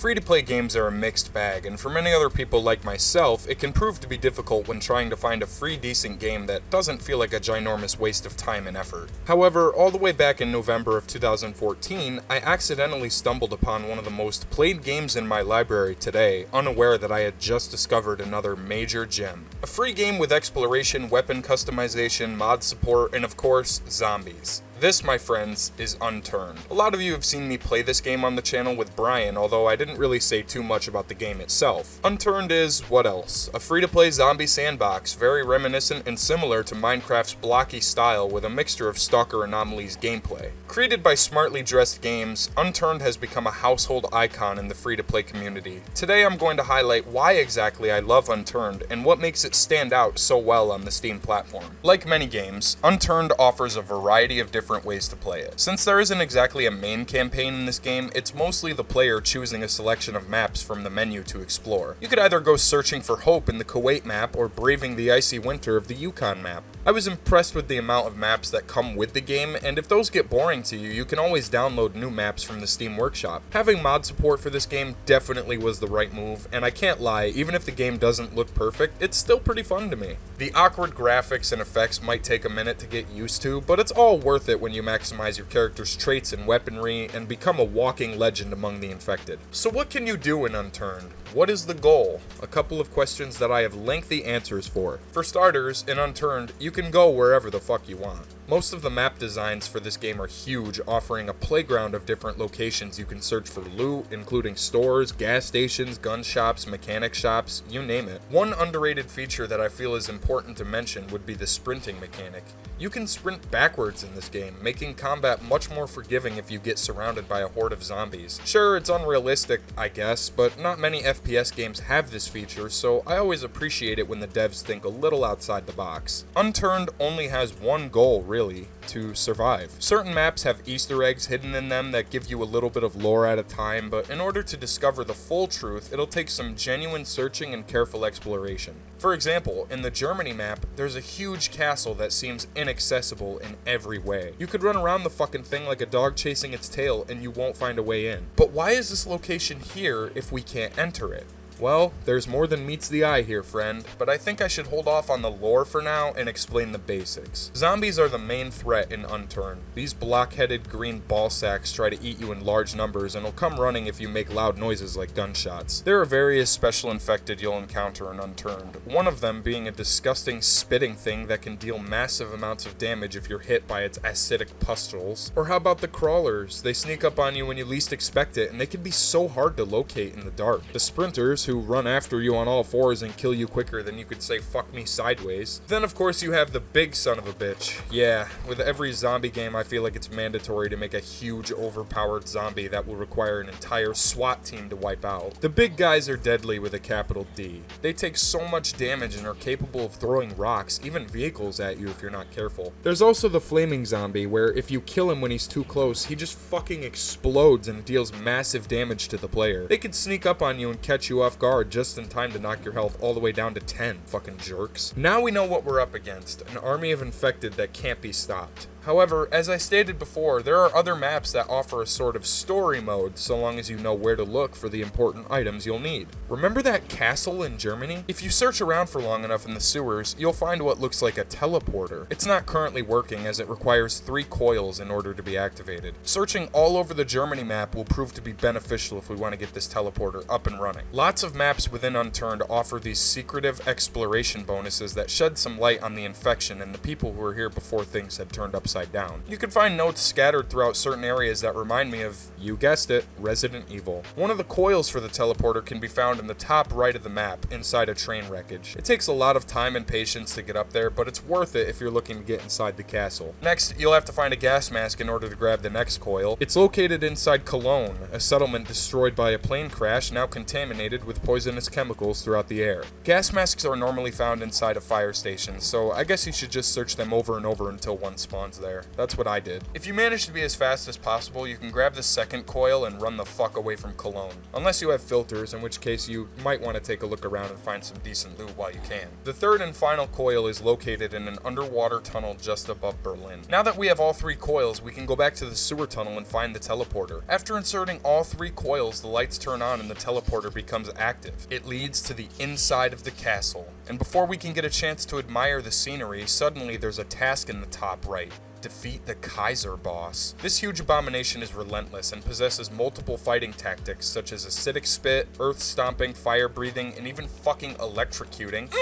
Free-to-play games are a mixed bag, and for many other people like myself, it can prove to be difficult when trying to find a free decent game that doesn't feel like a ginormous waste of time and effort. However, all the way back in November of 2014, I accidentally stumbled upon one of the most played games in my library today, unaware that I had just discovered another major gem. A free game with exploration, weapon customization, mod support, and of course, zombies. This, my friends, is Unturned. A lot of you have seen me play this game on the channel with Brian, although I didn't really say too much about the game itself. Unturned is, what else? A free-to-play zombie sandbox, very reminiscent and similar to Minecraft's blocky style with a mixture of Stalker Anomalies gameplay. Created by Smartly Dressed Games, Unturned has become a household icon in the free-to-play community. Today I'm going to highlight why exactly I love Unturned and what makes it stand out so well on the Steam platform. Like many games, Unturned offers a variety of different ways to play it. Since there isn't exactly a main campaign in this game, it's mostly the player choosing a selection of maps from the menu to explore. You could either go searching for hope in the Kuwait map or braving the icy winter of the Yukon map. I was impressed with the amount of maps that come with the game, and if those get boring to you, you can always download new maps from the Steam Workshop. Having mod support for this game definitely was the right move, and I can't lie, even if the game doesn't look perfect, it's still pretty fun to me. The awkward graphics and effects might take a minute to get used to, but it's all worth it when you maximize your character's traits and weaponry and become a walking legend among the infected. So what can you do in Unturned? What is the goal? A couple of questions that I have lengthy answers for. For starters, in Unturned, you can go wherever the fuck you want. Most of the map designs for this game are huge, offering a playground of different locations you can search for loot, including stores, gas stations, gun shops, mechanic shops, you name it. One underrated feature that I feel is important to mention would be the sprinting mechanic. You can sprint backwards in this game, making combat much more forgiving if you get surrounded by a horde of zombies. Sure, it's unrealistic, I guess, but not many FPS games have this feature, so I always appreciate it when the devs think a little outside the box. Unturned only has one goal, really, to survive. Certain maps have Easter eggs hidden in them that give you a little bit of lore at a time, but in order to discover the full truth, it'll take some genuine searching and careful exploration. For example, in the Germany map, there's a huge castle that seems inaccessible in every way. You could run around the fucking thing like a dog chasing its tail and you won't find a way in. But why is this location here if we can't enter it? Well, there's more than meets the eye here, friend, but I think I should hold off on the lore for now and explain the basics. Zombies are the main threat in Unturned. These block-headed green ball sacks try to eat you in large numbers and will come running if you make loud noises like gunshots. There are various special infected you'll encounter in Unturned, one of them being a disgusting spitting thing that can deal massive amounts of damage if you're hit by its acidic pustules. Or how about the crawlers? They sneak up on you when you least expect it, and they can be so hard to locate in the dark. The sprinters, who run after you on all fours and kill you quicker than you could say fuck me sideways. Then of course you have the big son of a bitch. Yeah, with every zombie game I feel like it's mandatory to make a huge overpowered zombie that will require an entire SWAT team to wipe out. The big guys are deadly with a capital D. They take so much damage and are capable of throwing rocks, even vehicles at you if you're not careful. There's also the flaming zombie where if you kill him when he's too close, he just fucking explodes and deals massive damage to the player. They could sneak up on you and catch you off guard just in time to knock your health all the way down to 10, fucking jerks. Now we know what we're up against, an army of infected that can't be stopped. However, as I stated before, there are other maps that offer a sort of story mode so long as you know where to look for the important items you'll need. Remember that castle in Germany? If you search around for long enough in the sewers, you'll find what looks like a teleporter. It's not currently working as it requires 3 coils in order to be activated. Searching all over the Germany map will prove to be beneficial if we want to get this teleporter up and running. Lots of maps within Unturned offer these secretive exploration bonuses that shed some light on the infection and the people who were here before things had turned upside down. You can find notes scattered throughout certain areas that remind me of, you guessed it, Resident Evil. One of the coils for the teleporter can be found in the top right of the map, inside a train wreckage. It takes a lot of time and patience to get up there, but it's worth it if you're looking to get inside the castle. Next, you'll have to find a gas mask in order to grab the next coil. It's located inside Cologne, a settlement destroyed by a plane crash now contaminated with poisonous chemicals throughout the air. Gas masks are normally found inside of fire stations, so I guess you should just search them over and over until one spawns there. That's what I did. If you manage to be as fast as possible, you can grab the second coil and run the fuck away from Cologne. Unless you have filters, in which case you might want to take a look around and find some decent loot while you can. The third and final coil is located in an underwater tunnel just above Berlin. Now that we have all 3 coils, we can go back to the sewer tunnel and find the teleporter. After inserting all 3 coils, the lights turn on and the teleporter becomes active. It leads to the inside of the castle. And before we can get a chance to admire the scenery, suddenly there's a task in the top right. Defeat the Kaiser boss. This huge abomination is relentless and possesses multiple fighting tactics such as acidic spit, earth stomping, fire breathing, and even fucking electrocuting.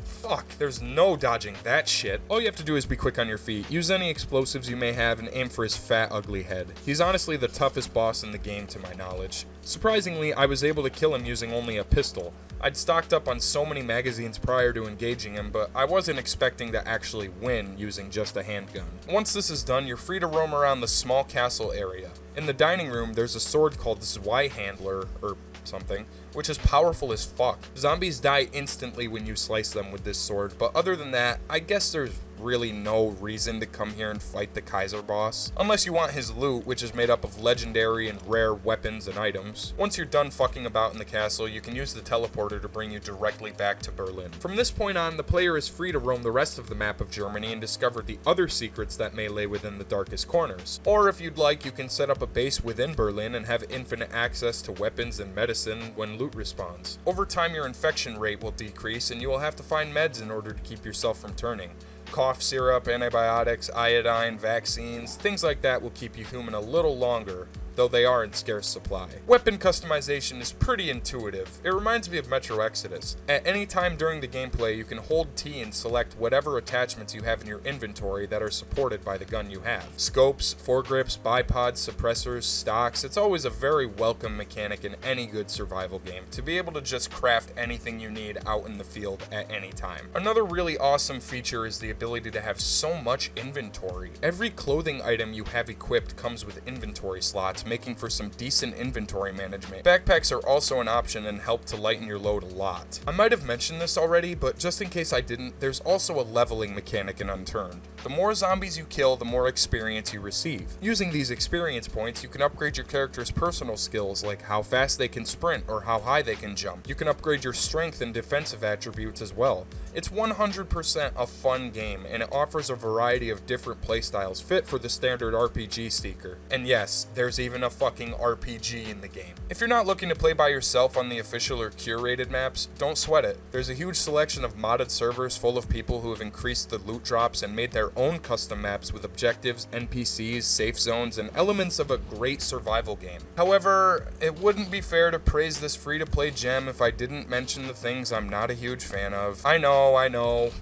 Fuck, there's no dodging that shit. All you have to do is be quick on your feet, use any explosives you may have, and aim for his fat, ugly head. He's honestly the toughest boss in the game to my knowledge. Surprisingly, I was able to kill him using only a pistol. I'd stocked up on so many magazines prior to engaging him, but I wasn't expecting to actually win using just a handgun. Once this is done, you're free to roam around the small castle area. In the dining room, there's a sword called the Zweihandler, or something, which is powerful as fuck. Zombies die instantly when you slice them with this sword, but other than that, I guess there's really no reason to come here and fight the Kaiser boss, unless you want his loot, which is made up of legendary and rare weapons and items. Once you're done fucking about in the castle, you can use the teleporter to bring you directly back to Berlin. From this point on, the player is free to roam the rest of the map of Germany and discover the other secrets that may lay within the darkest corners. Or if you'd like, you can set up a base within Berlin and have infinite access to weapons and medicine when loot respawns. Over time, your infection rate will decrease and you will have to find meds in order to keep yourself from turning. Cough syrup, antibiotics, iodine, vaccines, things like that will keep you human a little longer, though they are in scarce supply. Weapon customization is pretty intuitive. It reminds me of Metro Exodus. At any time during the gameplay, you can hold T and select whatever attachments you have in your inventory that are supported by the gun you have. Scopes, foregrips, bipods, suppressors, stocks, it's always a very welcome mechanic in any good survival game, to be able to just craft anything you need out in the field at any time. Another really awesome feature is the ability to have so much inventory. Every clothing item you have equipped comes with inventory slots, making for some decent inventory management. Backpacks are also an option and help to lighten your load a lot. I might have mentioned this already, but just in case I didn't, there's also a leveling mechanic in Unturned. The more zombies you kill, the more experience you receive. Using these experience points, you can upgrade your character's personal skills, like how fast they can sprint or how high they can jump. You can upgrade your strength and defensive attributes as well. It's 100% a fun game, and it offers a variety of different playstyles fit for the standard RPG seeker. And yes, there's even a fucking RPG in the game. If you're not looking to play by yourself on the official or curated maps, don't sweat it. There's a huge selection of modded servers full of people who have increased the loot drops and made their own custom maps with objectives, NPCs, safe zones, and elements of a great survival game. However, it wouldn't be fair to praise this free-to-play gem if I didn't mention the things I'm not a huge fan of. I know.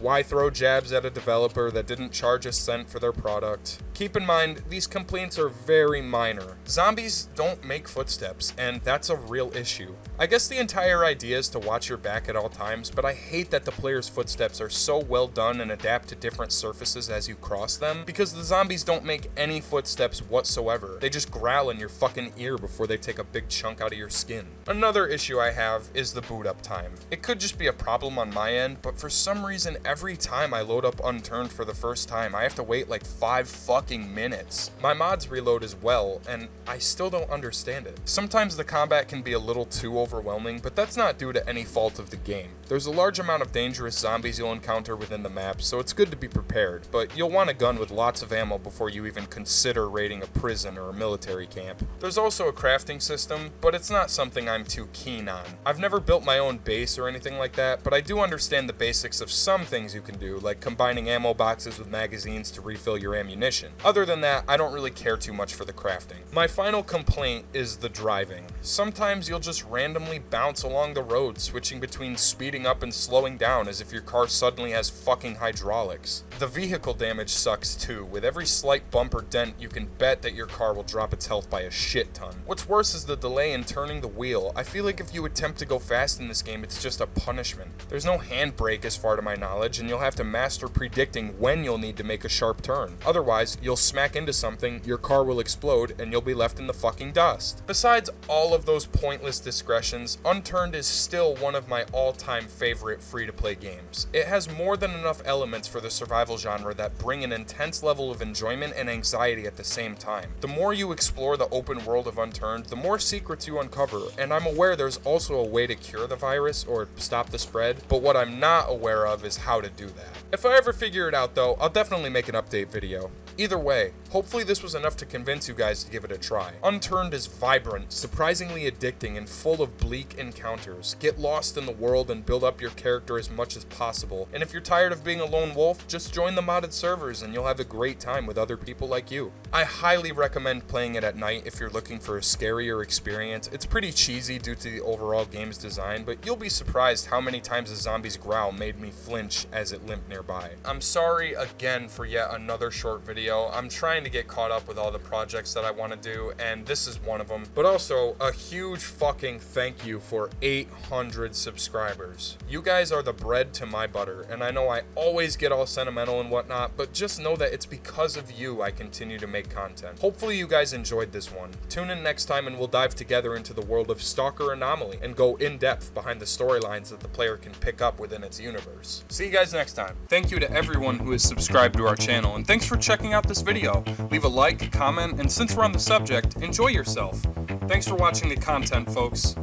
Why throw jabs at a developer that didn't charge a cent for their product? Keep in mind, these complaints are very minor. Zombies don't make footsteps, and that's a real issue. I guess the entire idea is to watch your back at all times, but I hate that the player's footsteps are so well done and adapt to different surfaces as you cross them, because the zombies don't make any footsteps whatsoever. They just growl in your fucking ear before they take a big chunk out of your skin. Another issue I have is the boot up time. It could just be a problem on my end, but for some reason, every time I load up Unturned for the first time, I have to wait like 5 fucking minutes. My mods reload as well, and I still don't understand it. Sometimes the combat can be a little too overwhelming, but that's not due to any fault of the game. There's a large amount of dangerous zombies you'll encounter within the map, so it's good to be prepared, but you'll want a gun with lots of ammo before you even consider raiding a prison or a military camp. There's also a crafting system, but it's not something I'm too keen on. I've never built my own base or anything like that, but I do understand the basics of some things you can do, like combining ammo boxes with magazines to refill your ammunition. Other than that, I don't really care too much for the crafting. My final complaint is the driving. Sometimes you'll just randomly bounce along the road, switching between speeding up and slowing down as if your car suddenly has fucking hydraulics. The vehicle damage sucks too. With every slight bump or dent, you can bet that your car will drop its health by a shit ton. What's worse is the delay in turning the wheel. I feel like if you attempt to go fast in this game, it's just a punishment. There's no handbrake as far to my knowledge, and you'll have to master predicting when you'll need to make a sharp turn. Otherwise, you'll smack into something, your car will explode, and you'll be left in the fucking dust. Besides all of those pointless discretions, Unturned is still one of my all-time favorite free-to-play games. It has more than enough elements for the survival genre that bring an intense level of enjoyment and anxiety at the same time. The more you explore the open world of Unturned, the more secrets you uncover, and I'm aware there's also a way to cure the virus or stop the spread, but what I'm not aware of is how to do that. If I ever figure it out though, I'll definitely make an update video. Either way, hopefully this was enough to convince you guys to give it a try. Unturned is vibrant, surprisingly addicting, and full of bleak encounters. Get lost in the world and build up your character as much as possible, and if you're tired of being a lone wolf, just join the modded servers and you'll have a great time with other people like you. I highly recommend playing it at night if you're looking for a scarier experience. It's pretty cheesy due to the overall game's design, but you'll be surprised how many times a zombie's growl made me flinch as it limped nearby. I'm sorry again for yet another short video. I'm trying to get caught up with all the projects that I want to do, and this is one of them. But also, a huge fucking thank you for 800 subscribers. You guys are the bread to my butter, and I know I always get all sentimental and whatnot, but just know that it's because of you I continue to make content. Hopefully you guys enjoyed this one. Tune in next time and we'll dive together into the world of Stalker Anomaly and go in depth behind the storylines that the player can pick up within its universe. See you guys next time. Thank you to everyone who has subscribed to our channel, and thanks for checking out this video. Leave a like, comment, and since we're on the subject, enjoy yourself. Thanks for watching the content, folks.